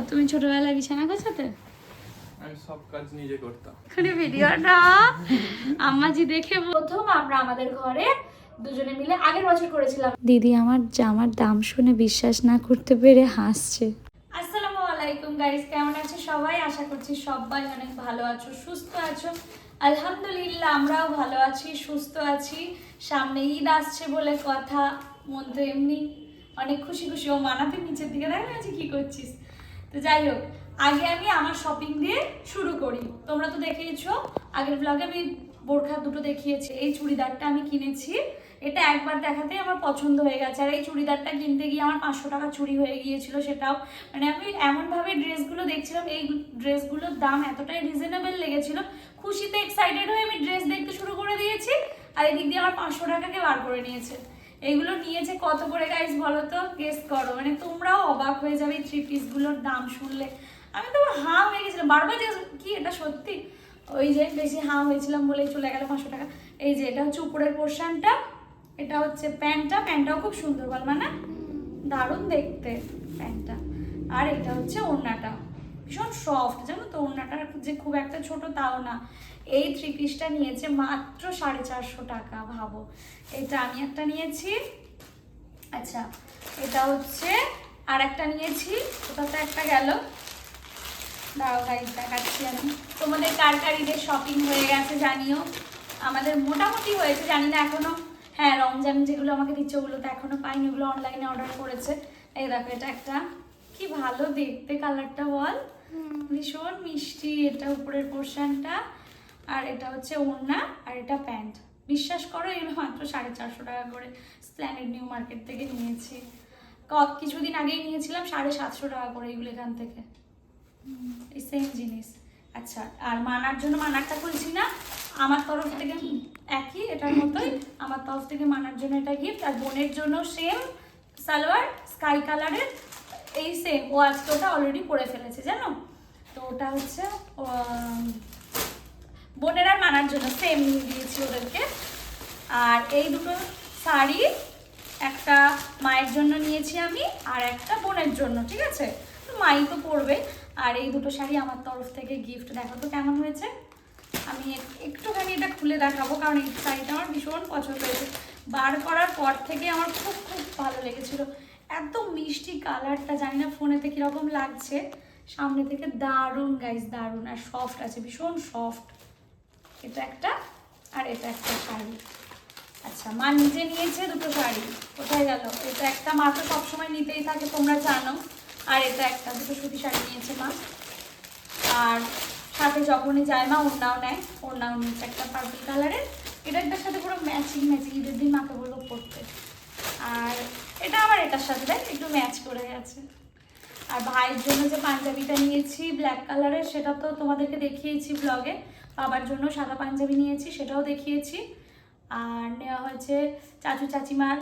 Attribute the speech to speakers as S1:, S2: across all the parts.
S1: তুমি ছোটবেলায় বিছানা গোছাতে?
S2: আমি সব কাজ নিজে করতাম।
S1: এখানে ভিডিওটা আম্মাজি দেখে প্রথম আমরা আমাদের ঘরে দুজনে মিলে আগের বছর করেছিলাম। দিদি আমার জামার দাম শুনে বিশ্বাস না করতে পেরে হাসছে। আসসালামু আলাইকুম গাইস, কেমন আছো সবাই? আশা করছি সবাই অনেক ভালো আছো, সুস্থ আছো। আলহামদুলিল্লাহ আমরাও ভালো আছি, সুস্থ আছি। সামনে ঈদ আসছে বলে কথা, মন তো এমনি অনেক খুশি খুশি। ও মানাতে নিচের দিকে দেখা যাচ্ছে কি করছিস। তো যাই হোক, আগে আমি আমার শপিং দিয়ে শুরু করি। তোমরা তো দেখেইছো আগের ব্লগে আমি বোরখা দুটো দেখিয়েছি। এই চুড়িদারটা আমি কিনেছি, এটা একবার দেখাতেই আমার পছন্দ হয়ে গেছে। আর এই চুড়িদারটা কিনতে গিয়ে আমার 500 টাকা চুরি হয়ে গিয়েছিল। সেটাও মানে আমি এমনভাবে ড্রেসগুলো দেখছিলাম, এই ড্রেসগুলোর দাম এতটাই রিজনেবল লেগেছিল, খুশিতে এক্সাইটেড হয়ে আমি ড্রেস দেখতে শুরু করে দিয়েছি। আর এদিক দিয়ে আমার 500 টাকাকে বার করে নিয়েছে। এইগুলো নিয়েছে কত করে গাইস বলো তো, গেস করো। মানে তোমরাও অবাক হয়ে যাবে এই থ্রি পিসগুলোর দাম শুনলে। আমি তো হাঁ হয়ে গেছিলাম, বারবার যে কি এটা সত্যি। ওই যে বেশি হাঁ হয়েছিলাম বলেই চলে গেল 500 টাকা। এই যে এটা হচ্ছে উপরের পোর্শনটা, এটা হচ্ছে প্যান্টটাও খুব সুন্দর বল, মানে দারুণ দেখতে প্যান্টটা। আর এটা হচ্ছে ওড়নাটা, ভীষণ সফট, জানো তো। ওড়নাটা যে খুব একটা ছোট তাও না। এই থ্রি পিসটা নিয়েছে মাত্র 450 টাকা, ভাবো। এটা আমি একটা নিয়েছি। আচ্ছা, এটা হচ্ছে আর একটা নিয়েছি, কোথাতে একটা গেল, দাঁড়াও গাইজ দেখাচ্ছি আমি। তোমাদের কার কার ঈদের শপিং হয়ে গেছে জানিও। আমাদের মোটামুটি হয়েছে, জানি না এখনো। হ্যাঁ, রমজান যেগুলো আমাকে দিচ্ছে ওগুলো তো এখনো পাইনি, ওগুলো অনলাইনে অর্ডার করেছে। এই দেখো, এটা একটা কি ভালো দেখতে, কালারটা বল, ভীষণ মিষ্টি। এটা উপরের পোর্শনটা, আর এটা হচ্ছে ওড়না, আর এটা প্যান্ট। বিশ্বাস করো এগুলো মাত্র 450 টাকা করে স্প্ল্যানেড নিউ মার্কেট থেকে নিয়েছি। কিছুদিন আগেই নিয়েছিলাম 750 টাকা করে এগুলো এখান থেকে, এই সেম জিনিস। আচ্ছা, আর মানার জন্য, মানারটা খুলছি না, আমার তরফ থেকে একই এটার মতোই, আমার তরফ থেকে মানার জন্য এটা গিফট। আর বোনের জন্য সেম সালোয়ার স্কাই কালারের, এই সেম। ও আজকে ওটা অলরেডি পরে ফেলেছে জানো তো। ওটা হচ্ছে বোনের আর মানার জন্য সেম নিয়ে দিয়েছি ওদেরকে। আর এই দুটো শাড়ি, একটা মায়ের জন্য নিয়েছি আমি, আর একটা বোনের জন্য, ঠিক আছে। তো মাই তো পরবে। আর এই দুটো শাড়ি আমার তরফ থেকে গিফট। দেখো তো কেমন হয়েছে। আমি একটুখানি এটা খুলে দেখাবো, কারণ এই শাড়িটা আমার ভীষণ পছন্দ হয়েছে। বার করার পর থেকে আমার খুব খুব ভালো লেগেছিল। এত মিষ্টি কালারটা, জানি না ফোনেতে কীরকম লাগছে, সামনে থেকে দারুণ গাইস, দারুণ। আর সফট আছে, ভীষণ সফট। এটা একটা, আর এটা একটা শাড়ি। আচ্ছা, মা নিজে নিয়েছে দুটো শাড়ি, কোথায় গেল? এটা একটা, মা তো সবসময় নিতেই থাকে তোমরা জানো। আর এটা একটা, দুটো সুতি শাড়ি নিয়েছে মা। আর সাথে যখনই যায় মা ওড়নাও নেয়, ওড়নাও নিয়েছে একটা পার্পল কালারের। এটা এটার সাথে পুরো ম্যাচিং ম্যাচিং, ঈদের দিন মাকে বলবো পরতে। আর এটা আবার এটার সাথে দেখ একটু ম্যাচ করে গেছে। আর ভাইয়ের জন্য যে পাঞ্জাবিটা নিয়েছি ব্ল্যাক কালারের, সেটা তো তোমাদেরকে দেখিয়েছি ব্লগে। বাবার জন্য সাদা পাঞ্জাবি নিয়েছি, সেটাও দেখিয়েছি। আর নেওয়া হয়েছে চাচু চাচিমার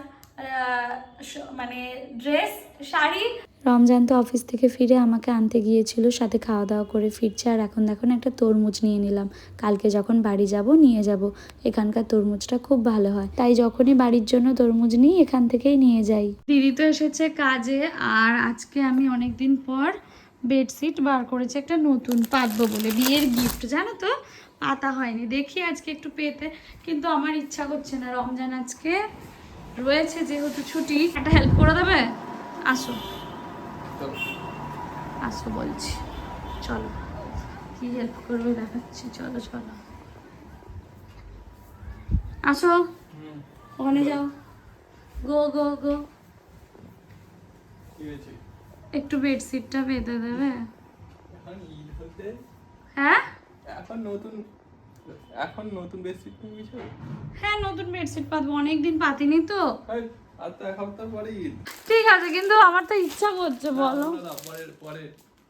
S1: মানে ড্রেস, শাড়ি। রমজান তো অফিস থেকে ফিরে আমাকে আনতে গিয়েছিল, সাথে খাওয়া দাওয়া করে ফিরছে। আর এখন দেখুন একটা তরমুজ নিয়ে নিলাম, কালকে যখন বাড়ি যাব নিয়ে যাব। এখানকার তরমুজটা খুব ভালো হয়, তাই যখনই বাড়ির জন্য তরমুজ নিই এখান থেকেই নিয়ে যাই। দিদি তো এসেছে কাজে, আর আজকে আমি অনেকদিন পর বেডশিট বার করেছি, একটা নতুন পাতবো বলে, বিয়ের গিফট জানো তো। পাতা হয়নি, দেখি আজকে একটু পেতে, কিন্তু আমার ইচ্ছা করছে না। রমজান আজকে রয়েছে যেহেতু ছুটি, একটা হেল্প করে দেবে? আসো আসো বলছি, চলো কি হেল্প করবে দেখাচ্ছি, চলো চলো আসো, ওখানে যাও, গো গো গো। একটু বেডশিটটা পেতে দেবে? হ্যাঁ,
S2: এখন নতুন বেডশিট নিয়েছো?
S1: হ্যাঁ নতুন বেডশিট পাতবো, অনেকদিন পাতিনি তো।
S2: আর তো এক সপ্তাহ পরে ঈদ।
S1: ঠিক আছে, কিন্তু আমার তো ইচ্ছা করছে, বলো।
S2: পরে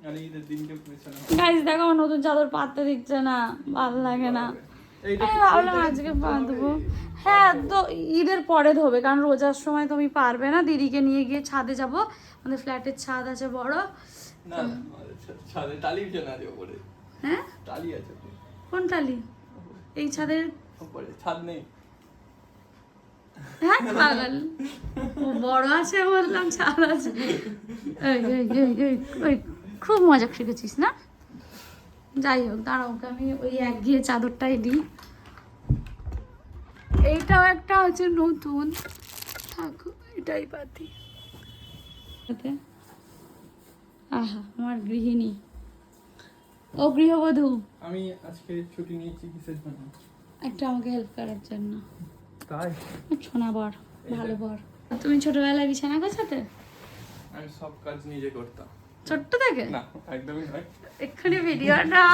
S2: মানে ঈদের দিনকে পেছনে
S1: গাইস দেখো, আমার নতুন চাদর পাততে দিচ্ছে না, ভালো লাগে না। আমি ভাবলাম আজকে পাতবো। হ্যাঁ, তো ঈদের পরে ধোবে, কারণ রোজার সময় তুমি পারবে না। দিদিকে নিয়ে গিয়ে ছাদে যাব, আমাদের ফ্ল্যাটের ছাদ আছে বড়।
S2: না ছাদে টালি বিছে না যে উপরে।
S1: হ্যাঁ
S2: টালি আছে।
S1: কোন টালি? এই ছাদের
S2: উপরে ছাদ নেই।
S1: হ্যাঁ পাগল, ও বড় আছে বললাম ছাদ আছে। এই এই এই এই খুব মজা শিখেছিস না? যাই হোক, দাঁড়াও, ওকে আমি ওই একঘেয়ে চাদরটাই দিই। এইটাও একটা হচ্ছে নতুন, থাকো এটাই পাতি। আহা, আমার গৃহিণী, ও গৃহবধূ।
S2: আমি আজকে ছুটি নিয়েছি কিসের জন্য?
S1: একটা আমাকে হেল্প করার জন্য।
S2: তাই
S1: ছোনা বর, ভালো বর। তুমি ছোটবেলায় বিছানা গোছাতে?
S2: আমি সব কাজ নিজে করতাম।
S1: ছোট্ট থেকে?
S2: না, একদমই নয়।
S1: এক্ষুনি ভিডিওটা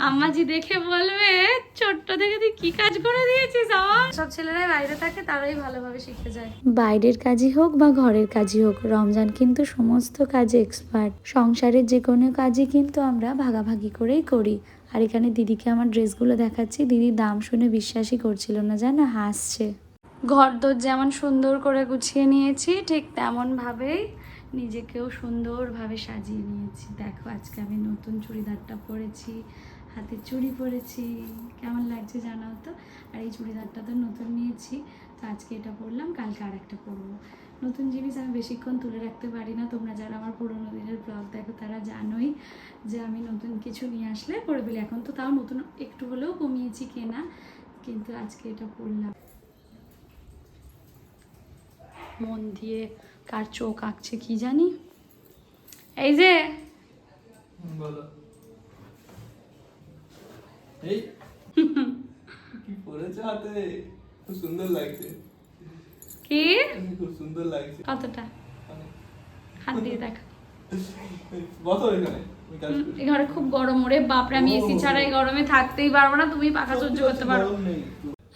S1: আম্মাজি দেখে বলবে ছোট্ট থেকে তুই কি কাজ করে দিয়েছিস আমার। সব ছেলেরাই বাইরে থাকে, তারাই ভালোভাবে শিখে যায়। বাইরের কাজই হোক বা ঘরের কাজই হোক, রমজান কিন্তু সমস্ত কাজে এক্সপার্ট। সংসারের যে কোনো কাজই কিন্তু আমরা ভাগাভাগি করেই করি। আর এখানে দিদিকে আমার ড্রেসগুলো দেখাচ্ছি, দিদির দাম শুনে বিশ্বাসই করছিল না, জানো, হাসছে। ঘরদোর যেমন সুন্দর করে গুছিয়ে নিয়েছি, ঠিক তেমনভাবেই নিজেকেও সুন্দরভাবে সাজিয়ে নিয়েছি। দেখো, আজকে আমি নতুন চুড়িদারটা পরেছি, হাতে চুড়ি পরেছি, কেমন লাগছে জানাও তো। আর এই চুড়িদারটা তো নতুন নিয়েছি, তো আজকে এটা পরলাম, কালকে আর একটা পরবো। নতুন জিনিস আমি বেশিক্ষণ তুলে রাখতে পারি না, তোমরা যারা আমার পুরোনো দিনের ব্লগ দেখো তারা জানোই যে আমি নতুন কিছু নিয়ে আসলে পরে ফেলি। এখন তো তাও নতুন একটু হলেও কমিয়েছি কেনা, কিন্তু আজকে এটা পরলাম। মন দিয়ে কার চোখ আঁকছে কি জানি। এই যে
S2: বলো। এই কি পরেছে হাতে? খুব সুন্দর লাগছে।
S1: কি
S2: খুব সুন্দর লাগছে।
S1: কতটা? হাত দিয়ে দেখা।
S2: বসো এখানে, আমি কাজ করি।
S1: এই ঘরে খুব গরম, ওরে বাপরে, আমি এসি ছাড়া এই গরমে থাকতেই পারবো না, তুমি পাখা সহ্য করতে পারো।
S2: গরম নেই।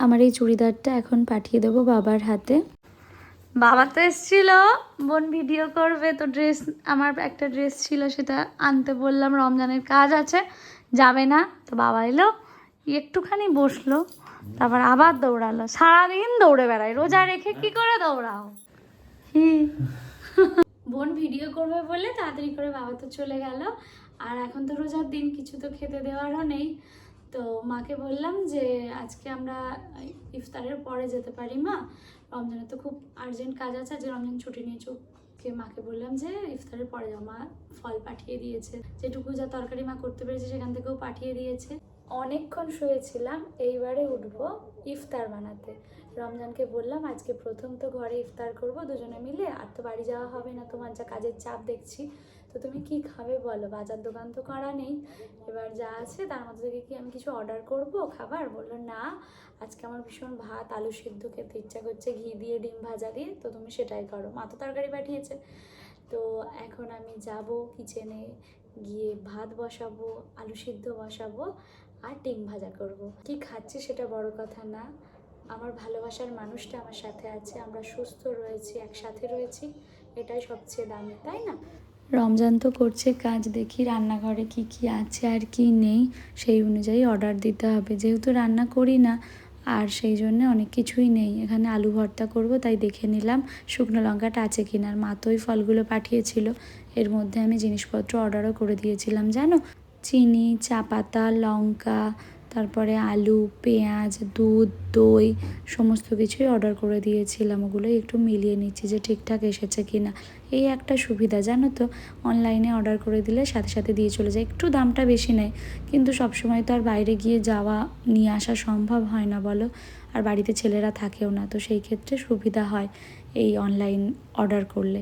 S1: আমার এই চুড়িদারটা এখন পাঠিয়ে দেবো বাবার হাতে। বাবা তো এসেছিল, বোন ভিডিও করবে, তো ড্রেস, আমার একটা ড্রেস ছিল সেটা আনতে বললাম, রমজানের কাজ আছে, যাবে না। তো বাবা এলো, একটুখানি বসলো, তারপর আবার দৌড়ালো। সারাদিন দৌড়ে বেড়ায়, রোজা রেখে কি করে দৌড়াও? বোন ভিডিও করবে বলে তাড়াতাড়ি করে বাবা তো চলে গেল। আর এখন তো রোজার দিন, কিছু তো খেতে দেওয়ারও নেই। তো মাকে বললাম যে আজকে আমরা ইফতারের পরে যেতে পারি মা, রমজানে তো খুব আর্জেন্ট কাজ আছে, যে রমজান ছুটি নিয়েছো। মাকে বললাম যে ইফতারের পরে যাও। মা ফল পাঠিয়ে দিয়েছে, যেটুকু যা তরকারি মা করতে পেরেছে সেখান থেকেও পাঠিয়ে দিয়েছে। অনেকক্ষণ শুয়েছিলাম, এইবারে উঠবো ইফতার বানাতে। রমজানকে বললাম আজকে প্রথম তো ঘরে ইফতার করব দুজনে মিলে, আর তো বাড়ি যাওয়া হবে না, তোমার যা কাজের চাপ দেখছি, তো তুমি কি খাবে বলো, বাজার দোকান তো করা নেই, এবার যা আছে তার মধ্যে থেকে কি আমি কিছু অর্ডার করব খাবার? বললো না, আজকে আমার ভীষণ ভাত আলু সিদ্ধ খেতে ইচ্ছা করছে, ঘি দিয়ে ডিম ভাজা দিয়ে, তো তুমি সেটাই করো। মা তো তরকারি পাঠিয়েছে। তো এখন আমি যাব কিচেনে, গিয়ে ভাত বসাবো, আলু সিদ্ধ বসাবো, আর ডিম ভাজা করব। কি খাচ্ছি সেটা বড় কথা না, আমার ভালোবাসার মানুষটা আমার সাথে আছে, আমরা সুস্থ রয়েছি, একসাথে রয়েছি, এটাই সবচেয়ে দামি, তাই না? রমজান তো করছে কাজ, দেখি রান্নাঘরে কি কি আছে আর কি নেই, সেই অনুযায়ী অর্ডার দিতে হবে। যেহেতু রান্না করি না, আর সেই জন্য অনেক কিছুই নেই। এখানে আলু ভর্তা করব, তাই দেখে নিলাম শুকনো লঙ্কাটা আছে কিনা। আর মা তো ওই ফলগুলো পাঠিয়েছিল, এর মধ্যে আমি জিনিসপত্র অর্ডারও করে দিয়েছিলাম জানো, চিনি, চা পাতা, লঙ্কা, তারপরে আলু, পেঁয়াজ, দুধ, দই, সমস্ত কিছুই অর্ডার করে দিয়েছিলাম। ওগুলো একটু মিলিয়ে নিচ্ছি যে ঠিকঠাক এসেছে কিনা। এই একটা সুবিধা জানো তো, অনলাইনে অর্ডার করে দিলে সাথে সাথে দিয়ে চলে যায়, একটু দামটা বেশি নেয়, কিন্তু সবসময় তো আর বাইরে গিয়ে যাওয়া নিয়ে আসা সম্ভব হয় না বলো, আর বাড়িতে ছেলেরা থাকেও না, তো সেই ক্ষেত্রে সুবিধা হয় এই অনলাইন অর্ডার করলে।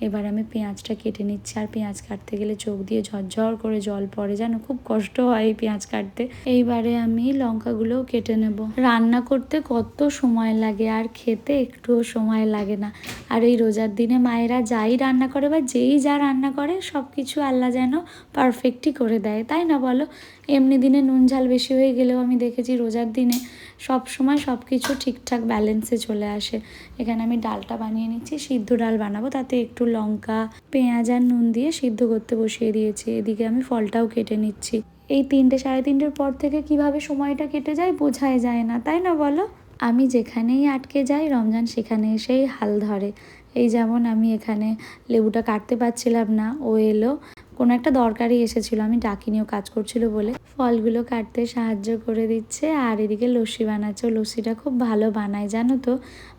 S1: এবার আমি পেঁয়াজটা কেটে নিচ্ছি, আর পেঁয়াজ কাটতে গেলে চোখ দিয়ে ঝরঝর করে জল পড়ে, জানো, খুব কষ্ট হয় এই পেঁয়াজ কাটতে। এইবারে আমি লঙ্কাগুলোও কেটে নেব। রান্না করতে কত সময় লাগে, আর খেতে একটুও সময় লাগে না। আর এই রোজার দিনে মায়েরা যাই রান্না করে বা যেই যা রান্না করে, সব কিছু আল্লাহ যেন পারফেক্টই করে দেয়, তাই না বলো? এমনি দিনে নুন ঝাল বেশি হয়ে গেলেও আমি দেখেছি রোজার দিনে সব সময় সব কিছু ঠিকঠাক ব্যালেন্সে চলে আসে। এখানে আমি ডালটা বানিয়ে নিচ্ছি, সিদ্ধ ডাল বানাবো, তাতে একটু লঙ্কা, পেঁয়াজ আর নুন দিয়ে সিদ্ধ করতে বসিয়ে দিয়েছি। এদিকে আমি ফলটাও কেটে নিচ্ছি। এই 3টে সাড়ে 3টের পর থেকে কিভাবে সময়টা কেটে যায় বোঝাই যায় না, তাই না বলো? আমি যেখানেই আটকে যাই রমজান সেখানে এসেই হাল ধরে। এই যেমন আমি এখানে লেবুটা কাটতে পারছিলাম না, ও এলো, কোনো একটা দরকারই এসেছিলো, আমি ডাকিনিও কাজ করছিল বলে ফলগুলো কাটতে সাহায্য করে দিচ্ছে। আর এদিকে লস্যি বানাচ্ছে, ও লস্যিটা খুব ভালো বানায় জানো তো,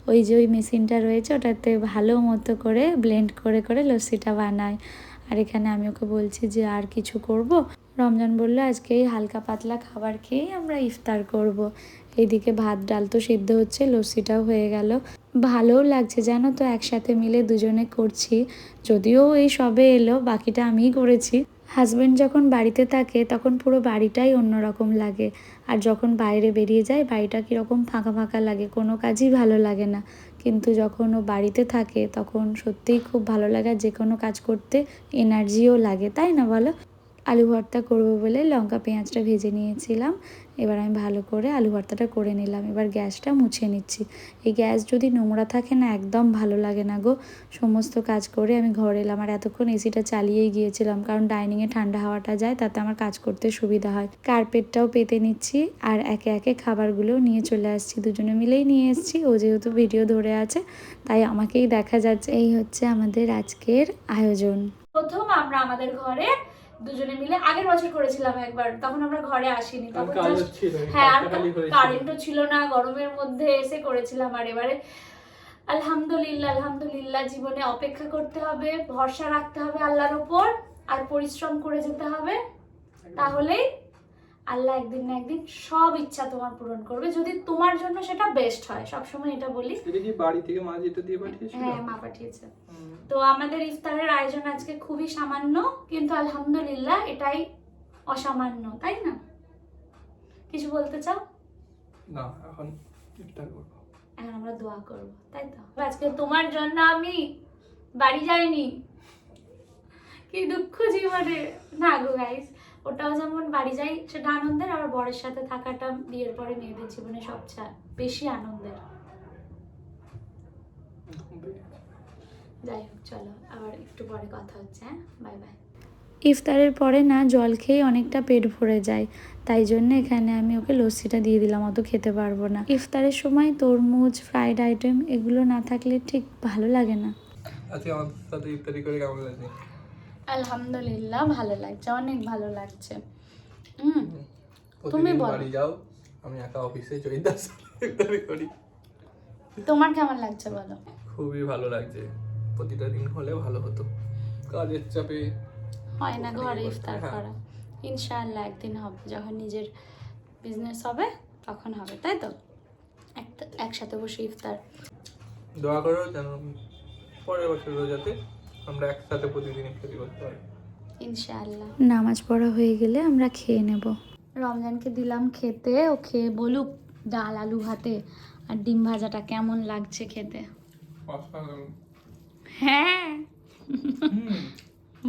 S1: ওই যে ওই মেশিনটা রয়েছে ওটাতে ভালো মতো করে ব্লেন্ড করে করে লস্যিটা বানায়। আর এখানে আমি ওকে বলছি যে আর কিছু করব। রমজান বললো আজকে এই হালকা পাতলা খাবার খেয়েই আমরা ইফতার করব। এইদিকে ভাত ডাল তো সিদ্ধ হচ্ছে, লস্যিটাও হয়ে গেল। ভালোও লাগছে জানো তো, একসাথে মিলে দুজনে করছি। যদিও এই সবে এলো, বাকিটা আমিই করেছি। হাজব্যান্ড যখন বাড়িতে থাকে তখন পুরো বাড়িটাই অন্যরকম লাগে, আর যখন বাইরে বেরিয়ে যায় বাড়িটা কীরকম ফাঁকা ফাঁকা লাগে, কোনো কাজই ভালো লাগে না। কিন্তু যখন ও বাড়িতে থাকে তখন সত্যিই খুব ভালো লাগে, যে কোনো কাজ করতে এনার্জিও লাগে, তাই না বলো? আলু ভর্তা করবো বলে লঙ্কা পেঁয়াজটা ভেজে নিয়েছিলাম। এবার আমি ভালো করে আলু ভর্তাটা করে নিলাম। এবার গ্যাসটা মুছে নিচ্ছি। এই গ্যাস যদি নোংরা থাকে না, একদম ভালো লাগে না গো। সমস্ত কাজ করে আমি ঘরে এলাম, আর এতক্ষণ এসিটা চালিয়েই গিয়েছিলাম, কারণ ডাইনিংয়ে ঠান্ডা হাওয়াটা যায়, তাতে আমার কাজ করতে সুবিধা হয়। কার্পেটটাও পেতে নিচ্ছি, আর একে একে খাবারগুলোও নিয়ে চলে আসছি। দুজনে মিলেই নিয়ে এসেছি, ও যেহেতু ভিডিও ধরে আছে তাই আমাকেই দেখা যাচ্ছে। এই হচ্ছে আমাদের আজকের আয়োজন। প্রথম আমরা আমাদের ঘরে দুজনে মিলে, আগের বছর করেছিলাম একবার, তখন আমরা ঘরে আসিনি, তখন হ্যাঁ আর কারেন্টও ছিল না, গরমের মধ্যে এসে করেছিলাম। আর এবারে আলহামদুলিল্লাহ আলহামদুলিল্লাহ, জীবনে অপেক্ষা করতে হবে, ভরসা রাখতে হবে আল্লাহর উপর, আর পরিশ্রম করে যেতে হবে, তাহলেই আল্লাহ একদিন না একদিন সব ইচ্ছা তোমার পূরণ করবে, যদি তোমার জন্য সেটা বেস্ট হয়। সবসময় এটা বলি।
S2: এটা কি বাড়ি থেকে মা যেতে দিয়ে পাঠিয়েছিল?
S1: হ্যাঁ, মা পাঠিয়েছে। তো আমাদের ইফতারের আয়োজন আজকে খুবই সামান্য, কিন্তু আলহামদুলিল্লাহ এটাই অসামান্য, তাই না? কিছু বলতে চাও?
S2: না, এখন ইফতার করব।
S1: এখন আমরা দোয়া করব, তাই তো? আজকে তোমার জন্য আমি বাড়ি যাইনি, কি দুঃখ জীবনে। না গো গাইস, ওটাও যেমন বাড়ি যাই সেটা আনন্দের, আর বরের সাথে থাকাটা বিয়ের পরে মেয়েদের জীবনে সবচেয়ে বেশি আনন্দের। যাই হোক, চলো আবার একটু পরে কথা হচ্ছে। হ্যাঁ, বাই বাই। ইফতারের পরে না জল খেয়ে অনেকটা পেট ভরে যায়, তাই জন্য এখানে আমি ওকে লস্যিটা দিয়ে দিলাম, অত খেতে পারবো না। ইফতারের সময় তরমুজ, ফ্রাইড আইটেম এগুলো না থাকলে ঠিক ভালো লাগে না।
S2: আজকে আমার সাথে ইফতারি করে কেমন লাগছে?
S1: আলহামদুলিল্লাহ ভালো লাগছে, অনেক ভালো লাগছে।
S2: তুমি বাড়ি যাও, আমি একা অফিসে চৈতাস ইফতারি করি।
S1: তোমার কেমন লাগছে বলো?
S2: খুবই ভালো লাগছে, প্রতিটা দিন হলে ভালো হতো, কাজের চাপে
S1: হয় না ঘরে ইফতার করা। ইনশাআল্লাহ একদিন হবে, যখন নিজের বিজনেস হবে তখন হবে, তাই তো? একসাথে বসে ইফতার।
S2: দোয়া করো যেন পরের বছর রোজাতে আমরা একসাথে প্রতিদিন ইফতারি করতে পারি,
S1: ইনশাআল্লাহ। নামাজ পড়া হয়ে গেলে আমরা খেয়ে নেব। রমজানকে দিলাম খেতে, ও খেয়ে বলুক ডাল আলু ভাতে আর ডিম ভাজাটা কেমন লাগছে খেতে। হ্যাঁ,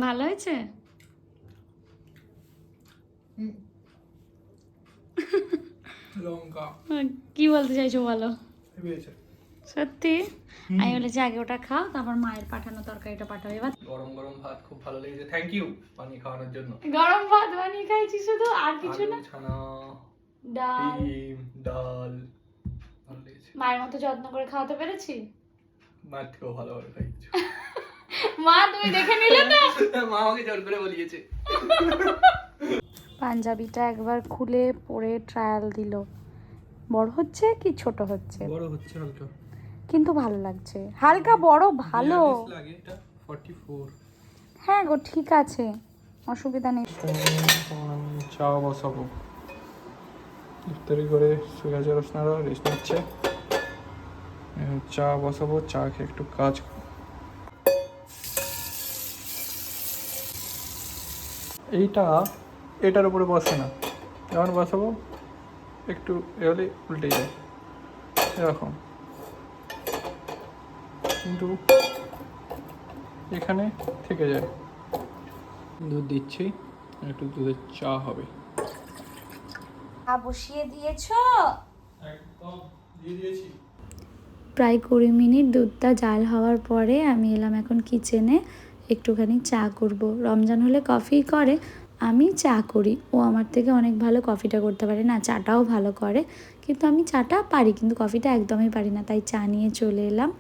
S1: ভালো হয়েছে।
S2: লঙ্কা
S1: কি বলতে চাইছো বলো? সত্যি? আমি বলেছি আগে ওটা খাও, তারপর মায়ের পাঠানো তরকারিটা পাঠাও। এবার
S2: গরম গরম ভাত খুব ভালো লেগেছে, থ্যাংক ইউ বানিয়ে খাওয়ানোর জন্য।
S1: গরম ভাত বানিয়ে খাইছি শুধু, আর কিছু না।
S2: ছানা,
S1: ডাল,
S2: ডিম, ডাল ভালো লেগেছে।
S1: মায়ের মতো যত্ন করে খাওয়াতে পেরেছি?
S2: মায়ের থেকেও ভালোভাবে খাইয়েছো।
S1: মা তুমি দেখে নিলে তো?
S2: মা আমাকে জোর করে বলিয়েছে।
S1: পাঞ্জাবিটা একবার খুলে পরে ট্রায়াল দিল। বড় হচ্ছে কি ছোট হচ্ছে?
S2: বড় হচ্ছে হালকা,
S1: কিন্তু ভালো লাগছে। হালকা বড় ভালো
S2: লাগে। এটা 44।
S1: হ্যাঁ গো, ঠিক আছে, অসুবিধা নেই।
S2: চা বসাবো, ইফতারি করে শুয়ে আছে রোশনারা, রেস্ট নিচ্ছে। চা বসাবো, চা খেয়ে একটু কাজ। এটার উপরে বসে না, যখন বসাবো একটু এলে উল্টে যায় এরকম, কিন্তু এখানে থেকে যায়। দুধ দিচ্ছি, একটু দুধের চা হবে।
S1: বসিয়ে দিয়েছো?
S2: একদম দিয়ে দিয়েছি।
S1: প্রায় 20 মিনিট দুধটা জাল হওয়ার পরে আমি এলাম এখন কিচেনে, একটুখানি চা করব। রমজান হলে কফি করে, আমি চা করি। ও আমার থেকে অনেক ভালো কফিটা করতে পারে, না চাটাও ভালো করে, কিন্তু আমি চাটা পারি কিন্তু কফিটা একদমই পারি না। তাই চা নিয়ে চলে এলাম।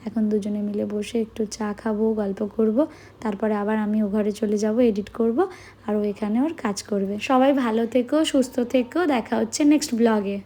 S1: এখন দুজনে মিলে বসে একটু চা খাবো, গল্প করব, তারপরে আবার আমি ও ঘরে চলে যাব, এডিট করব, আর ও এখানে ওর কাজ করবে। সবাই ভালো থেকো, সুস্থ থেকো, দেখা হচ্ছে নেক্সট ব্লগে।